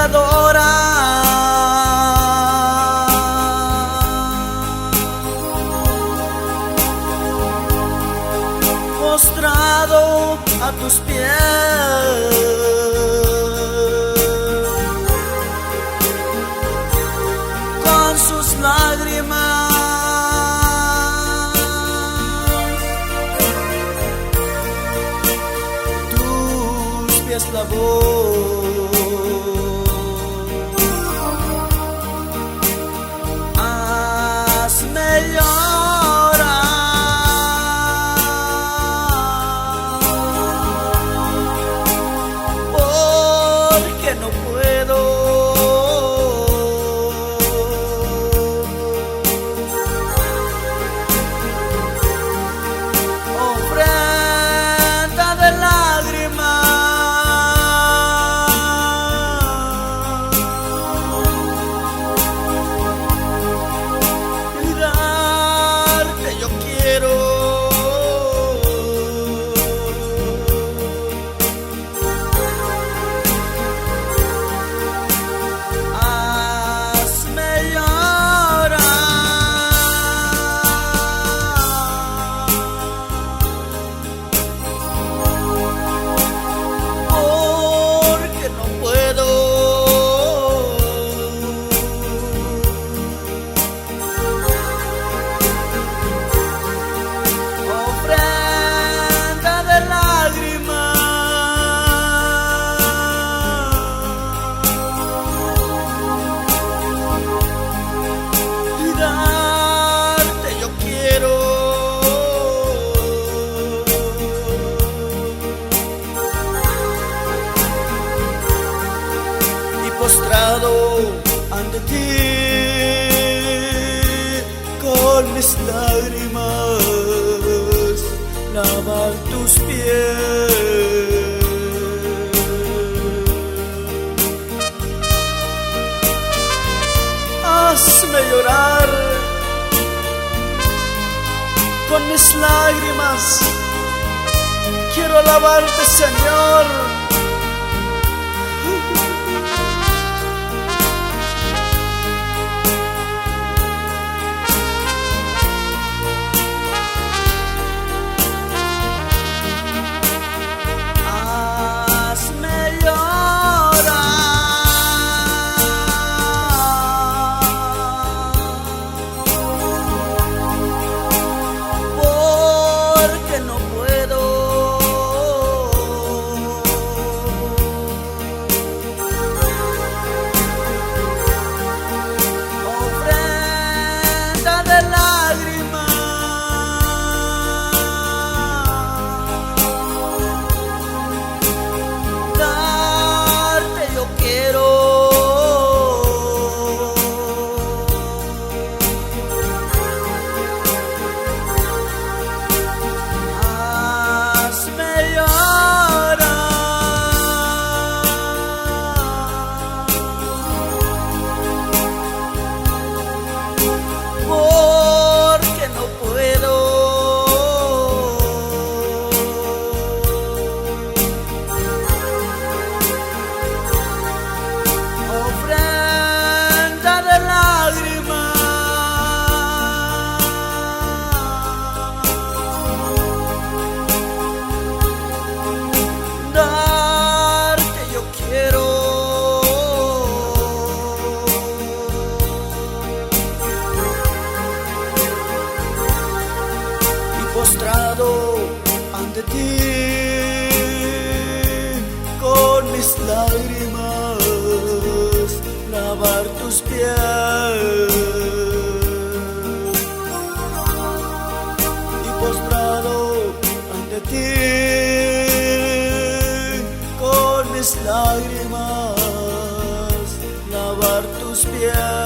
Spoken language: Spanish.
adora. Postrado a tus pies, con sus lágrimas tus pies lavó. Hazme llorar, porque no puedo. Ofrenda de lágrimas, y darte yo quiero. Hazme llorar, porque no puedo. Ofrenda de lágrimas, y darte yo quiero. Y postrado ante ti, con mis lágrimas lavar tus pies. Hazme llorar, con mis lágrimas quiero lavarte, Señor. Hazme llorar, porque no puedo. Ofrenda de lágrimas, darte yo quiero. Hazme llorar, porque no puedo. Ofrenda de lágrimas, darte yo quiero. Y postrado ante ti, con mis lágrimas lavar tus pies. Y postrado ante ti, con mis lágrimas lavar tus pies.